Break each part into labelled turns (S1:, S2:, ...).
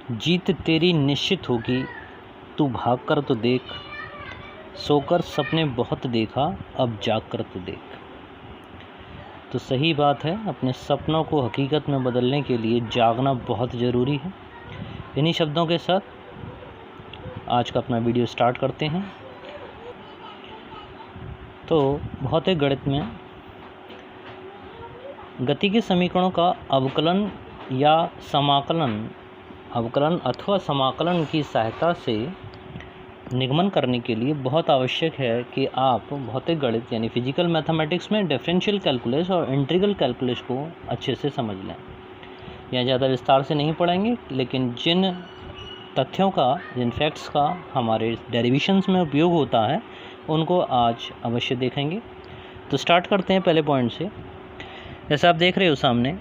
S1: जीत तेरी निश्चित होगी, तू भाग कर तो देख, सोकर सपने बहुत देखा, अब जाग कर तो देख। तो सही बात है, अपने सपनों को हकीकत में बदलने के लिए जागना बहुत ज़रूरी है। इन्हीं शब्दों के साथ आज का अपना वीडियो स्टार्ट करते हैं। तो भौतिक गणित में गति के समीकरणों का अवकलन या अवकलन अथवा समाकलन की सहायता से निगमन करने के लिए बहुत आवश्यक है कि आप भौतिक गणित यानी फिजिकल मैथमेटिक्स में डिफरेंशियल कैलकुलस और इंटीग्रल कैलकुलस को अच्छे से समझ लें। यहाँ ज़्यादा विस्तार से नहीं पढ़ेंगे, लेकिन जिन तथ्यों का, जिन फैक्ट्स का हमारे डेरिवेशंस में उपयोग होता है उनको आज अवश्य देखेंगे। तो स्टार्ट करते हैं पहले पॉइंट से। जैसे आप देख रहे हो सामने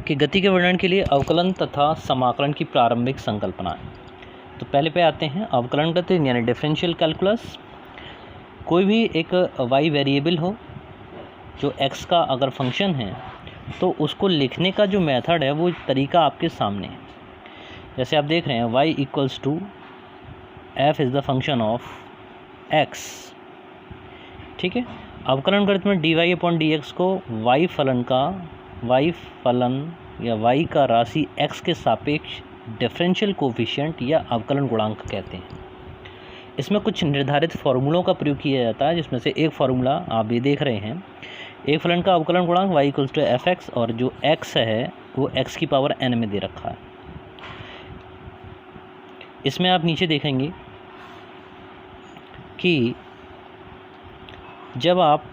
S1: कि गति के वर्णन के लिए अवकलन तथा समाकलन की प्रारंभिक संकल्पनाएं। तो पहले पे आते हैं अवकलन गति यानी डिफरेंशियल कैलकुलस। कोई भी एक y वेरिएबल हो जो x का अगर फंक्शन है तो उसको लिखने का जो मेथड है वो तरीका आपके सामने है। जैसे आप देख रहे हैं y equals to f is the function of x। ठीक है, अवकलन गणित में dy अपॉन dx को y फलन या y का राशि x के सापेक्ष डिफरेंशियल कोफिशिएंट या अवकलन गुणांक कहते हैं। इसमें कुछ निर्धारित फार्मूलों का प्रयोग किया जाता है, जिसमें से एक फार्मूला आप ये देख रहे हैं। एक फलन का अवकलन गुणांक y equals to f x, और जो x है वो x की पावर n में दे रखा है। इसमें आप नीचे देखेंगे कि जब आप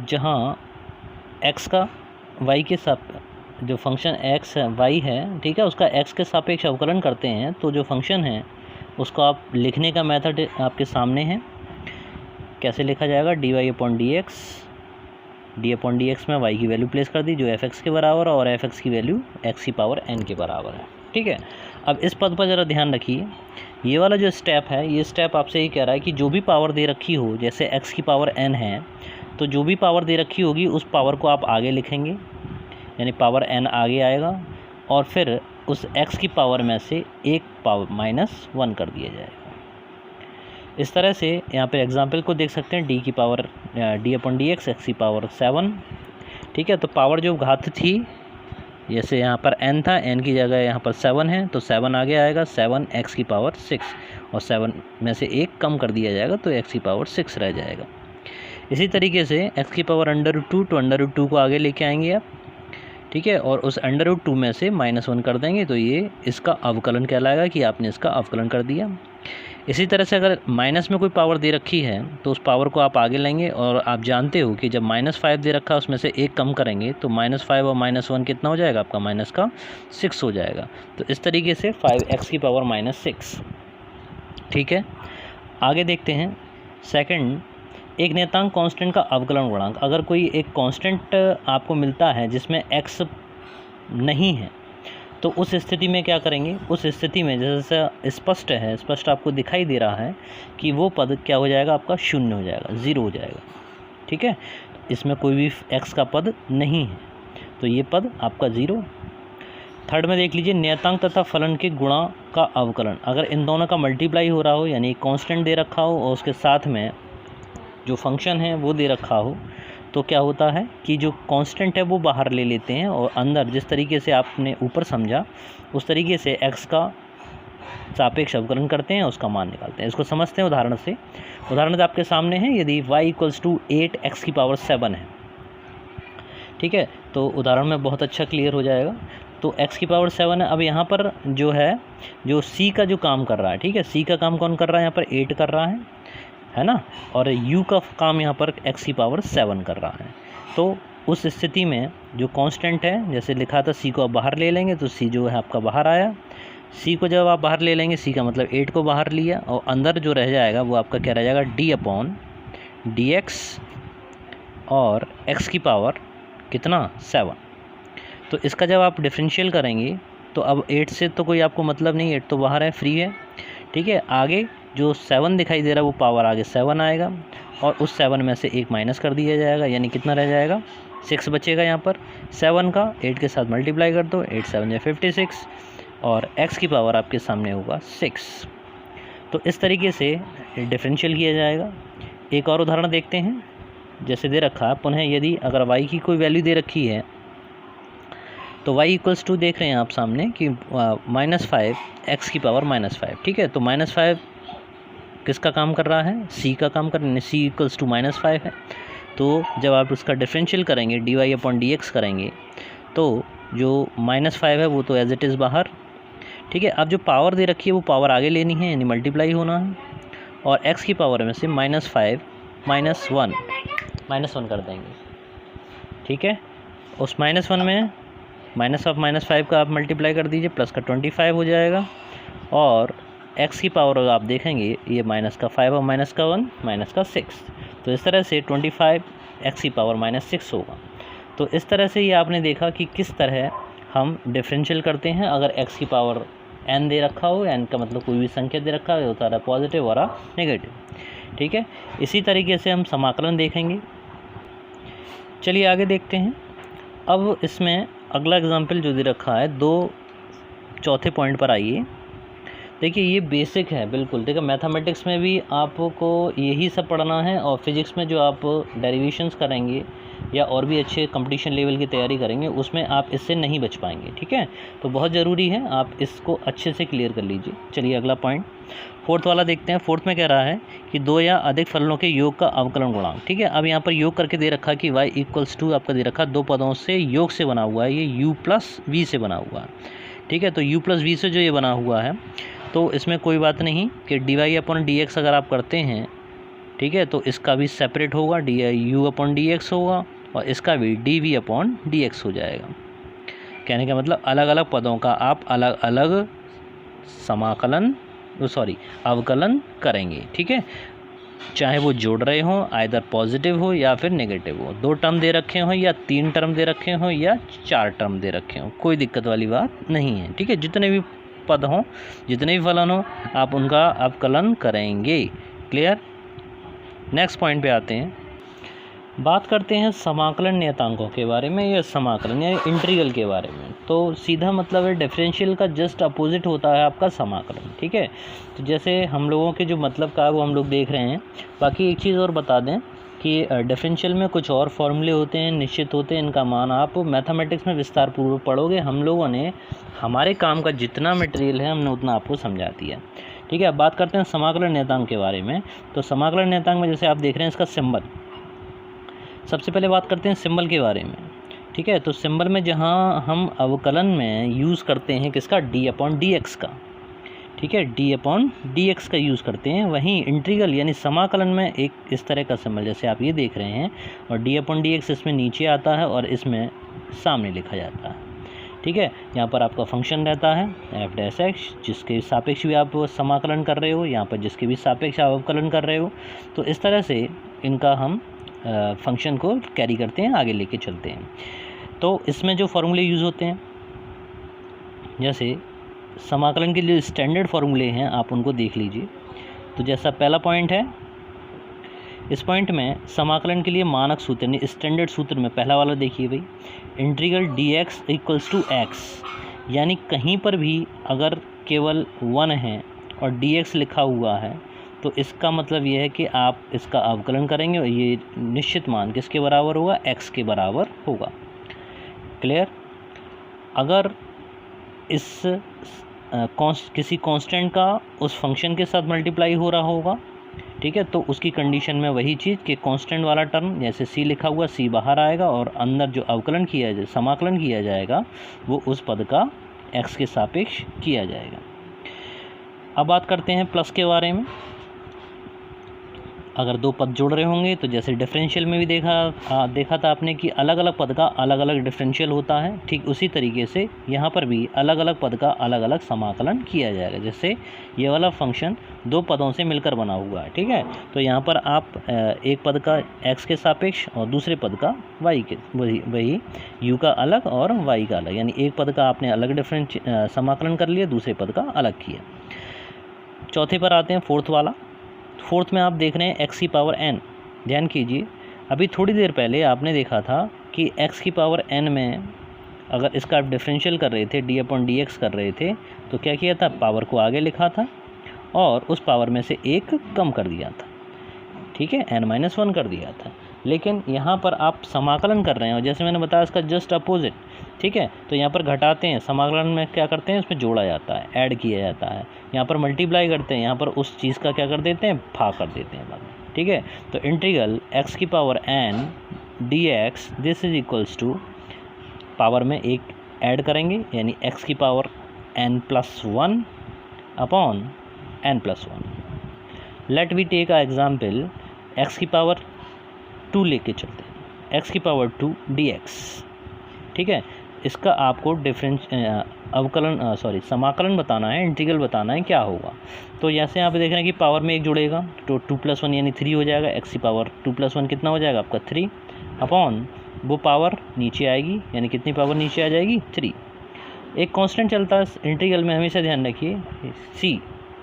S1: जहाँ x का y के जो फंक्शन x है y है, ठीक है, उसका x के सापेक्ष अवकलन करते हैं तो जो फंक्शन है उसको आप लिखने का मेथड आपके सामने है। कैसे लिखा जाएगा? dy upon D upon D x में y की वैल्यू प्लेस कर दी जो f(x) के बराबर है, और f(x) की वैल्यू x की पावर n के बराबर है। ठीक है, अब इस पद पर ज़रा ध्यान रखिए। ये वाला जो स्टेप है, ये स्टेप आपसे ये कह रहा है कि जो भी पावर दे रखी हो, जैसे x की पावर n है तो जो भी पावर दे रखी होगी उस पावर को आप आगे लिखेंगे, यानी पावर n आगे आएगा, और फिर उस x की पावर में से एक पावर -1 कर दिया जाएगा। इस तरह से यहाँ पर एग्जाम्पल को देख सकते हैं, d upon D x x की पावर 7। ठीक है, तो पावर जो घात थी, जैसे यहाँ पर n था, n की जगह यहाँ पर 7 है तो 7 आगे आएगा, 7 x की पावर 6, और 7 में से एक कम कर दिया जाएगा तो x की पावर 6 रह जाएगा। इसी तरीके से x की पावर √2 तो √2 को आगे लेके आएंगे आप। ठीक है, और उस √2 में से -1 कर देंगे तो ये इसका अवकलन कहलाएगा कि आपने इसका अवकलन कर दिया। इसी तरह से अगर माइनस में कोई पावर दे रखी है तो उस पावर को आप आगे लेंगे, और आप जानते हो कि जब -5 दे रखा है उसमें से एक कम करेंगे तो -5 और -1 कितना हो जाएगा आपका? -6 हो जाएगा। तो इस तरीके से 5x की पावर -6। ठीक है, आगे देखते हैं। सेकंड, एक नियतांक कांस्टेंट का अवकलन गुणांक। अगर कोई एक कांस्टेंट आपको मिलता है जिसमें x नहीं है तो उस स्थिति में क्या करेंगे? उस स्थिति में जैसे स्पष्ट आपको दिखाई दे रहा है कि वो पद क्या हो जाएगा आपका? 0 हो जाएगा, 0 हो जाएगा। ठीक है, इसमें कोई भी x का पद नहीं है तो ये पद आपका 0। थर्ड में देख लीजिए, नियतांक तथा फलन के गुणा का अवकलन। अगर इन दोनों का मल्टीप्लाई हो रहा हो, यानी कांस्टेंट दे रखा हो और उसके साथ में जो फंक्शन है वो दे रखा हो, तो क्या होता है कि जो कांस्टेंट है वो बाहर ले लेते हैं और अंदर जिस तरीके से आपने ऊपर समझा उस तरीके से x का सापेक्ष अवकलन करते हैं, उसका मान निकालते हैं। इसको समझते हैं उदाहरण से। उदाहरण आपके सामने है, यदि y इक्वल्स टू 8x की पावर 7 है। ठीक है, तो उदाहरण में बहुत अच्छा क्लियर हो जाएगा। तो x की पावर 7 है। अब यहाँ पर जो है, जो c का जो काम कर रहा है, ठीक है, c का काम कौन कर रहा है? यहाँ पर 8 कर रहा है ना, और u का काम यहाँ पर x की पावर 7 कर रहा है। तो उस स्थिति में जो कांस्टेंट है, जैसे लिखा था c को आप बाहर ले लेंगे तो c जो है आपका बाहर आया। c को जब आप बाहर ले लेंगे, c का मतलब 8 को बाहर लिया, और अंदर जो रह जाएगा वो आपका क्या रह जाएगा? d अपॉन डी एक्स, और x की पावर कितना? 7। तो इसका जब आप डिफरेंशियल करेंगे तो अब 8 से तो कोई आपको मतलब नहीं, 8 तो बाहर है, फ्री है। ठीक है, आगे जो 7 दिखाई दे रहा है वो पावर आगे 7 आएगा, और उस 7 में से एक माइनस कर दिया जाएगा, यानी कितना रह जाएगा? 6 बचेगा यहाँ पर। 7 का 8 के साथ मल्टीप्लाई कर दो, 8 7 या 56 और x की पावर आपके सामने होगा 6। तो इस तरीके से डिफरेंशियल किया जाएगा। एक और उदाहरण देखते हैं। जैसे दे रखा पुनः यदि अगर y की कोई वैल्यू दे रखी है तो y इक्वल्स टू देख रहे हैं आप सामने कि -5 x की पावर -5, ठीक है। तो -5 किसका काम कर रहा है, c का काम कर रहा है, c इक्वल्स टू -5 है। तो जब आप उसका डिफरेंशियल करेंगे dy/dx करेंगे तो जो -5 है वो तो एज इट इज़ बाहर, ठीक है। अब जो पावर दे रखी है वो पावर आगे लेनी है यानी मल्टीप्लाई होना है और x की पावर में से -5 -1 कर देंगे, ठीक है। उस -1 में -5 का आप मल्टीप्लाई कर दीजिए, प्लस का 25 हो जाएगा और x की पावर आप देखेंगे ये -5 और -1 -6। तो इस तरह से 25 x की पावर -6 होगा। तो इस तरह से ये आपने देखा कि किस तरह हम डिफरेंशियल करते हैं। अगर x की पावर n दे रखा हो, n का मतलब कोई भी संख्या दे रखा हो, होता है पॉजिटिव और नेगेटिव, ठीक है। इसी तरीके से हम समाकलन देखेंगे। चलिए आगे देखते हैं। अब इसमें अगला एग्जाम्पल जो दे रखा है, 2 चौथे पॉइंट पर आइए। देखिए ये बेसिक है बिल्कुल, देखिए मैथमेटिक्स में भी आपको यही सब पढ़ना है और फिज़िक्स में जो आप डेरिवेशंस करेंगे या और भी अच्छे कंपटीशन लेवल की तैयारी करेंगे उसमें आप इससे नहीं बच पाएंगे, ठीक है। तो बहुत ज़रूरी है आप इसको अच्छे से क्लियर कर लीजिए। चलिए अगला पॉइंट 4th वाला देखते हैं। 4th में कह रहा है कि 2 या अधिक फलनों के योग का अवकलन गुणांक, ठीक है। अब यहाँ पर योग करके दे रखा कि y इक्वल्स टू आपका दे रखा 2 पदों से योग से बना हुआ है, ये u प्लस v से बना हुआ है, ठीक है। तो u प्लस v से जो ये बना हुआ है तो इसमें कोई बात नहीं कि dy/dx अगर आप करते हैं, ठीक है, तो इसका भी सेपरेट होगा, du/dx होगा और इसका भी dv/dx हो जाएगा। कहने का मतलब अलग अलग पदों का आप अलग अलग अवकलन करेंगे, ठीक है। चाहे वो जोड़ रहे हों, आइदर पॉजिटिव हो या फिर नेगेटिव हो, 2 टर्म दे रखे हों या 3 टर्म दे रखे हों या 4 टर्म दे रखे हों, कोई दिक्कत वाली बात नहीं है, ठीक है। जितने भी पद हों, जितने भी फलन हों, आप उनका अवकलन करेंगे। क्लियर। नेक्स्ट पॉइंट पे आते हैं। बात करते हैं समाकलन नियतांकों के बारे में या समाकलन या इंटीग्रल के बारे में। तो सीधा मतलब है डिफरेंशियल का जस्ट अपोजिट होता है आपका समाकलन, ठीक है। तो जैसे हम लोगों के जो मतलब का वो हम लोग देख रहे हैं। बाकी एक चीज़ और बता दें कि डिफरेंशियल में कुछ और फॉर्मूले होते हैं, निश्चित होते हैं, इनका मान आप मैथमेटिक्स में विस्तार पूर्वक पढ़ोगे। हम लोगों ने हमारे काम का जितना मटेरियल है हमने उतना आपको समझा दिया, ठीक है। अब बात करते हैं समाकलन नियतांक के बारे में। तो समाकलन नियतांक में जैसे आप देख रहे हैं इसका सिंबल, सबसे पहले बात करते हैं सिंबल के बारे में, ठीक है। तो सिंबल में जहाँ हम अवकलन में यूज़ करते हैं किसका, d/dx का, ठीक है, d/dx का यूज़ करते हैं। वहीं इंटीग्रल यानी समाकलन में एक इस तरह का सिंबल जैसे आप ये देख रहे हैं और d/dx इसमें नीचे आता है और इसमें सामने लिखा जाता है, ठीक है। यहाँ पर आपका फंक्शन रहता है f'(x) जिसके सापेक्ष भी आप समाकलन कर रहे हो, यहाँ पर जिसके भी सापेक्ष आप अवकलन कर रहे हो। तो इस तरह से इनका हम फंक्शन को कैरी करते हैं, आगे लेके चलते हैं। तो इसमें जो फार्मूले यूज़ होते हैं, जैसे समाकलन के लिए स्टैंडर्ड फार्मूले हैं, आप उनको देख लीजिए। तो जैसा पहला पॉइंट है, इस पॉइंट में समाकलन के लिए मानक सूत्र यानी स्टैंडर्ड सूत्र में पहला वाला देखिए भाई, integral dx equals to x, यानी कहीं पर भी अगर केवल 1 है और dx लिखा हुआ है तो इसका मतलब ये है कि आप इसका अवकलन करेंगे और ये निश्चित मान किसके बराबर होगा, x के बराबर होगा। क्लियर। अगर इस किसी कांस्टेंट का उस फंक्शन के साथ मल्टीप्लाई हो रहा होगा, ठीक है, तो उसकी कंडीशन में वही चीज़ कि कांस्टेंट वाला टर्म जैसे c लिखा हुआ c बाहर आएगा और अंदर जो अवकलन किया जाए, समाकलन किया जाएगा, वो उस पद का x के सापेक्ष किया जाएगा। अब बात करते हैं प्लस के बारे में। अगर 2 पद जोड़ रहे होंगे तो जैसे डिफरेंशियल में भी देखा था आपने कि अलग अलग पद का अलग अलग डिफरेंशियल होता है, ठीक उसी तरीके से यहाँ पर भी अलग अलग पद का अलग अलग समाकलन किया जाएगा। जैसे ये वाला फंक्शन 2 पदों से मिलकर बना हुआ है, ठीक है। तो यहाँ पर आप एक पद का x के सापेक्ष और दूसरे पद का y के, वही u का अलग और y का अलग, यानी एक पद का आपने अलग समाकलन कर लिया, दूसरे पद का अलग किया। चौथे पर आते हैं, 4th वाला। 4th में आप देख रहे हैं x की पावर n। ध्यान कीजिए, अभी थोड़ी देर पहले आपने देखा था कि x की पावर n में अगर इसका आप डिफरेंशियल कर रहे थे d/dx कर रहे थे तो क्या किया था, पावर को आगे लिखा था और उस पावर में से एक कम कर दिया था, ठीक है, n-1 कर दिया था। लेकिन यहाँ पर आप समाकलन कर रहे हैं और जैसे मैंने बताया इसका जस्ट अपोजिट, ठीक है, तो यहाँ पर घटाते हैं, समाकलन में क्या करते हैं, उसमें जोड़ा जाता है, ऐड किया जाता है। यहाँ पर मल्टीप्लाई करते हैं, यहाँ पर उस चीज़ का क्या कर देते हैं, भाग कर देते हैं बाद में, ठीक है। तो इंटीग्रल x की power n dx this is equals to, power में एक ऐड करेंगे यानी x की power n+1 upon n+1। Let we take a example, x की पावर 2 लेके चलते हैं, x की पावर 2 dx, ठीक है। इसका आपको समाकलन बताना है, इंटीग्रल बताना है क्या होगा। तो जैसे यहाँ पे देख रहे हैं कि पावर में एक जुड़ेगा तो 2+1 यानी 3 हो जाएगा, x की पावर 2+1 कितना हो जाएगा आपका 3 अपॉन वो पावर नीचे आएगी यानी कितनी पावर नीचे आ जाएगी 3। एक कांस्टेंट चलता है इंटीग्रल में, हमेशा ध्यान रखिए c,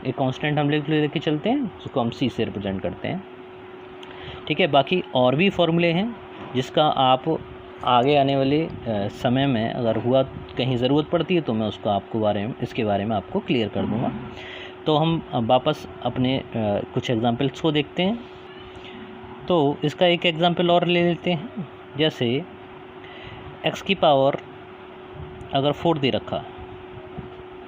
S1: एक कांस्टेंट हम लेके के चलते हैं, उसको हम c से रिप्रेजेंट करते हैं, ठीक है। बाकी और भी फॉर्मूले हैं जिसका आप आगे आने वाले समय में अगर हुआ कहीं ज़रूरत पड़ती है तो मैं उसको आपको इसके बारे में आपको क्लियर कर दूँगा। तो हम वापस अपने कुछ एग्जांपल्स को देखते हैं। तो इसका एक एग्जांपल और ले लेते हैं, जैसे x की पावर अगर 4 दे रखा,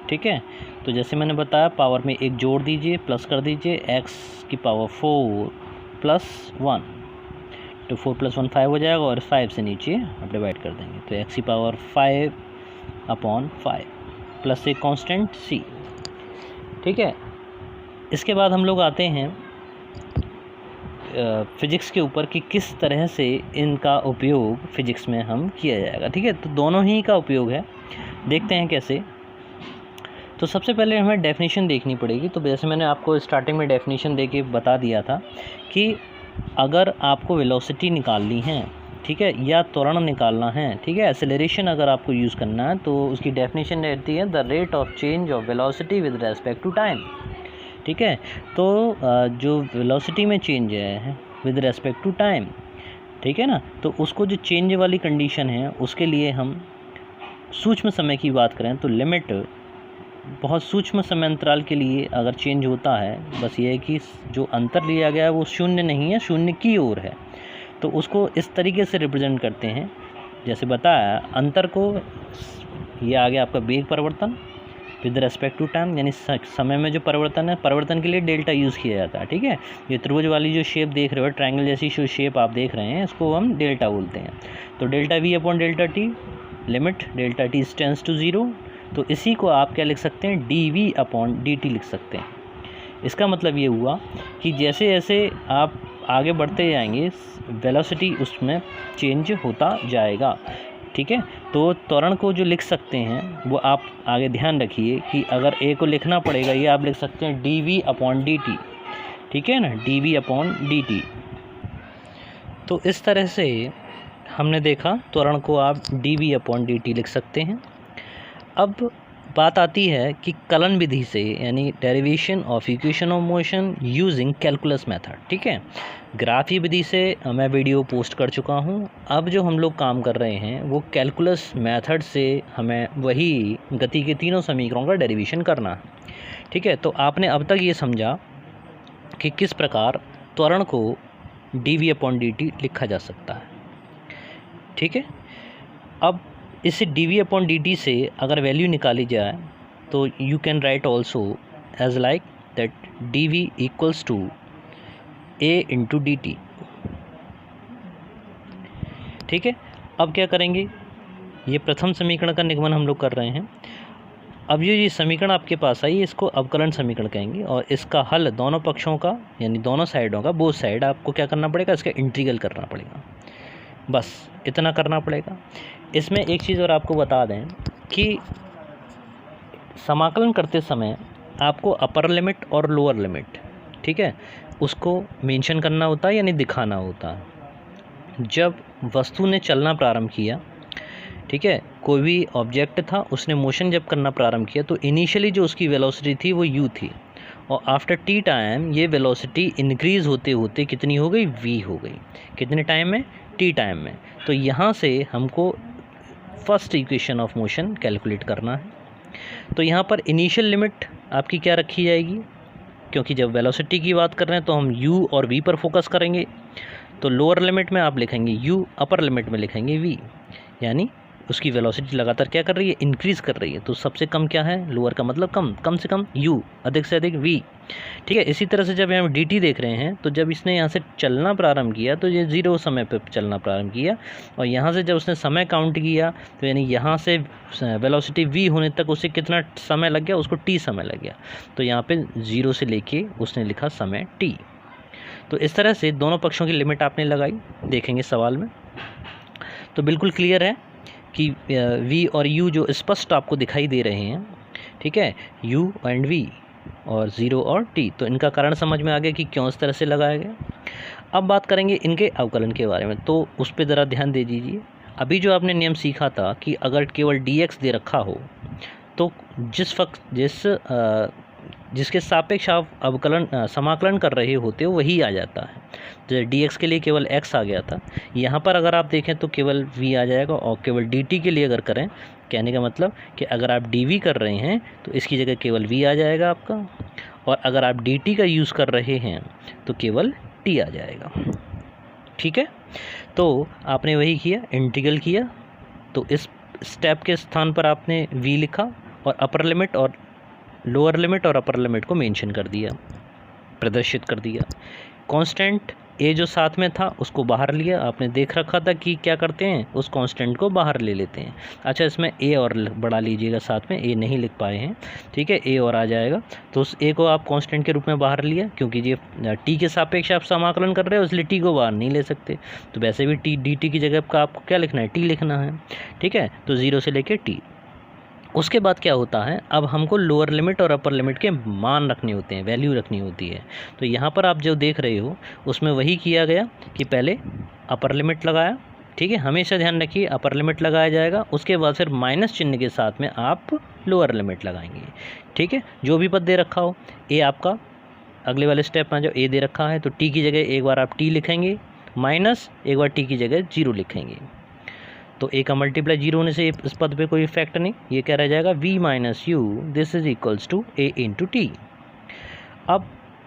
S1: ठीक है, तो जैसे मैंने बताया पावर में एक जोड़ दीजिए, प्लस कर दीजिए, x की पावर 4 + 1, तो 4 + 1 5 हो जाएगा और 5 से नीचे आप डिवाइड कर देंगे तो x की पावर 5/5 प्लस एक कांस्टेंट c, ठीक है। इसके बाद हम लोग आते हैं फिज़िक्स के ऊपर कि किस तरह से इनका उपयोग फ़िज़िक्स में हम किया जाएगा, ठीक है। तो दोनों ही का उपयोग है, देखते हैं कैसे। तो सबसे पहले हमें डेफिनेशन देखनी पड़ेगी। तो जैसे मैंने आपको स्टार्टिंग में डेफिनेशन दे के बता दिया था कि अगर आपको वेलोसिटी निकालनी है, ठीक है, या त्वरण निकालना है, ठीक है, एक्सेलरेशन अगर आपको यूज़ करना है तो उसकी डेफिनेशन रहती है the rate of change of velocity with respect to time, ठीक है। तो जो वेलोसिटी में चेंज है विद रेस्पेक्ट टू टाइम, ठीक है ना, तो उसको जो चेंज वाली कंडीशन है उसके लिए हम सूक्ष्म समय की बात करें तो लिमिट बहुत सूक्ष्म समय अंतराल के लिए अगर चेंज होता है, बस ये है कि जो अंतर लिया गया है वो शून्य नहीं है, शून्य की ओर है, तो उसको इस तरीके से रिप्रेजेंट करते हैं। जैसे बताया अंतर को, ये आ गया आपका वेग परिवर्तन विद रेस्पेक्ट टू टाइम, यानी समय में जो परिवर्तन है, परिवर्तन के लिए डेल्टा यूज़ किया जाता है, ठीक है। ये त्रिभुज वाली जो शेप देख रहे हो, ट्रायंगल जैसी जो शेप आप देख रहे हैं, इसको हम डेल्टा बोलते हैं। तो डेल्टा v/डेल्टा t, limit delta t tends to 0, तो इसी को आप क्या लिख सकते हैं, dv/dt लिख सकते हैं। इसका मतलब ये हुआ कि जैसे जैसे आप आगे बढ़ते जाएंगे वेलोसिटी उसमें चेंज होता जाएगा, ठीक है। तो त्वरण को जो लिख सकते हैं वो आप आगे ध्यान रखिए कि अगर a को लिखना पड़ेगा, ये आप लिख सकते हैं dv/dt, ठीक है ना, dv/dt। तो इस तरह से हमने देखा त्वरण को आप dv/dt लिख सकते हैं। अब बात आती है कि कलन विधि से, यानी derivation of equation of motion using calculus method, ठीक है। ग्राफी विधि से मैं वीडियो पोस्ट कर चुका हूँ। अब जो हम लोग काम कर रहे हैं वो कैलकुलस मेथड से हमें वही गति के तीनों समीकरणों का डेरिवेशन करना है, ठीक है। तो आपने अब तक ये समझा कि किस प्रकार त्वरण को dv/dt लिखा जा सकता है, ठीक है। अब इसे dv/dt से अगर वैल्यू निकाली जाए तो you can write also as like that dv equals to a/dt, ठीक है। अब क्या करेंगे, ये प्रथम समीकरण का निगमन हम लोग कर रहे हैं। अब ये समीकरण आपके पास आई, इसको अवकलन समीकरण कहेंगे और इसका हल दोनों पक्षों का यानी दोनों साइडों का, बोथ साइड आपको क्या करना पड़ेगा, इसका इंटीग्रल करना पड़ेगा, बस इतना करना पड़ेगा। इसमें एक चीज़ और आपको बता दें कि समाकलन करते समय आपको अपर लिमिट और लोअर लिमिट, ठीक है, उसको मेंशन करना होता है यानी दिखाना होता है। जब वस्तु ने चलना प्रारंभ किया, ठीक है, कोई भी ऑब्जेक्ट था, उसने मोशन जब करना प्रारंभ किया तो इनिशियली जो उसकी वेलोसिटी थी वो u थी और आफ्टर t टाइम ये वेलोसिटी इंक्रीज़ होते होते कितनी हो गई, v हो गई। कितने टाइम में, टी टाइम में। तो यहाँ से हमको first equation of motion calculate करना है। तो यहाँ पर इनिशियल लिमिट आपकी क्या रखी जाएगी, क्योंकि जब वेलोसिटी की बात कर रहे हैं तो हम u और v पर फोकस करेंगे। तो लोअर लिमिट में आप लिखेंगे u, अपर लिमिट में लिखेंगे v, यानी उसकी वेलोसिटी लगातार क्या कर रही है, इंक्रीज़ कर रही है। तो सबसे कम क्या है, लोअर का मतलब कम, कम से कम u, अधिक से अधिक v। ठीक है, इसी तरह से जब हम dt देख रहे हैं तो जब इसने यहाँ से चलना प्रारंभ किया तो ये 0 समय पर चलना प्रारंभ किया, और यहाँ से जब उसने समय काउंट किया तो यानी यहाँ से वेलोसिटी v होने तक उसे कितना समय लग गया, उसको t समय लग गया। तो यहाँ पे 0 से लेके उसने लिखा समय t। तो इस तरह से दोनों पक्षों की लिमिट आपने लगाई, देखेंगे सवाल में। तो बिल्कुल क्लियर है कि v और u जो स्पष्ट आपको दिखाई दे रहे हैं, ठीक है, u एंड v और 0 और t, तो इनका कारण समझ में आ गया कि क्यों इस तरह से लगाया गया। अब बात करेंगे इनके अवकलन के बारे में, तो उस पर ज़रा ध्यान दे दीजिए। अभी जो आपने नियम सीखा था कि अगर केवल dx दे रखा हो तो जिसके सापेक्ष आप अवकलन समाकलन कर रहे होते हो वही आ जाता है। जैसे dx के लिए केवल x आ गया था, यहाँ पर अगर आप देखें तो केवल v आ जाएगा, और केवल dt के लिए अगर करें, कहने का मतलब कि अगर आप dv कर रहे हैं तो इसकी जगह केवल v आ जाएगा आपका, और अगर आप dt का यूज़ कर रहे हैं तो केवल t आ जाएगा। ठीक है, तो आपने वही किया, इंटीग्रल किया, तो इस स्टेप के स्थान पर आपने v लिखा और अपर लिमिट और लोअर लिमिट और अपर लिमिट को मेंशन कर दिया, प्रदर्शित कर दिया। कांस्टेंट a जो साथ में था उसको बाहर लिया, आपने देख रखा था कि क्या करते हैं, उस कांस्टेंट को बाहर ले लेते हैं। अच्छा, इसमें a और बढ़ा लीजिएगा, साथ में a नहीं लिख पाए हैं, ठीक है, a और आ जाएगा। तो उस a को आप कांस्टेंट के रूप में बाहर लिया, क्योंकि ये t के सापेक्ष आप समाकलन कर रहे हो, इसलिए t को बाहर नहीं ले सकते। तो वैसे भी dt की जगह का आपको क्या लिखना है, t लिखना है। ठीक है, तो 0 से लेके t। उसके बाद क्या होता है, अब हमको लोअर लिमिट और अपर लिमिट के मान रखने होते हैं, वैल्यू रखनी होती है। तो यहाँ पर आप जो देख रहे हो उसमें वही किया गया कि पहले अपर लिमिट लगाया, ठीक है, हमेशा ध्यान रखिए अपर लिमिट लगाया जाएगा, उसके बाद फिर माइनस चिन्ह के साथ में आप लोअर लिमिट लगाएंगे। ठीक है, जो भी पद दे रखा हो, ए आपका अगले वाले स्टेप में जो ए दे रखा है तो टी की जगह एक बार आप टी लिखेंगे, माइनस एक बार टी की जगह 0 लिखेंगे। तो ए का मल्टीप्लाई 0 होने से इस पद पे कोई इफेक्ट नहीं, ये क्या रह जाएगा, v minus u, this is equals to a into t. अब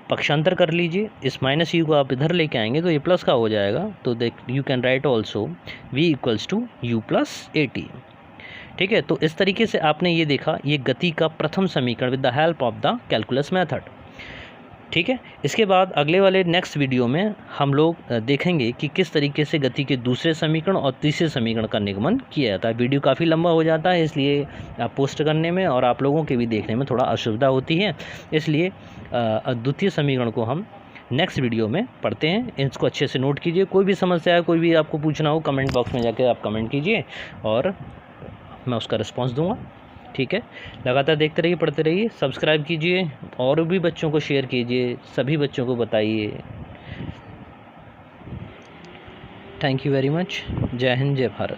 S1: पक्षांतर कर लीजिए, इस माइनस यू को आप इधर लेके आएंगे तो ये प्लस का हो जाएगा, तो you can write also v equals to u plus a t. ठीक है, तो इस तरीके से आपने ये देखा, ये गति का प्रथम समीकरण with the help of the calculus method. ठीक है, इसके बाद अगले वाले नेक्स्ट वीडियो में हम लोग देखेंगे कि किस तरीके से गति के दूसरे समीकरण और तीसरे समीकरण का निगमन किया जाता है। वीडियो काफ़ी लंबा हो जाता है, इसलिए आप पोस्ट करने में और आप लोगों के भी देखने में थोड़ा असुविधा होती है, इसलिए द्वितीय समीकरण को हम नेक्स्ट वीडियो में पढ़ते हैं। इसको अच्छे से नोट कीजिए, कोई भी समस्या है, कोई भी आपको पूछना हो, कमेंट बॉक्स में जाकर आप कमेंट कीजिए और मैं उसका रिस्पॉन्स दूँगा। ठीक है, लगातार देखते रहिए, पढ़ते रहिए, सब्सक्राइब कीजिए और भी बच्चों को शेयर कीजिए, सभी बच्चों को बताइए। Thank you very much. जय हिंद, जय भारत।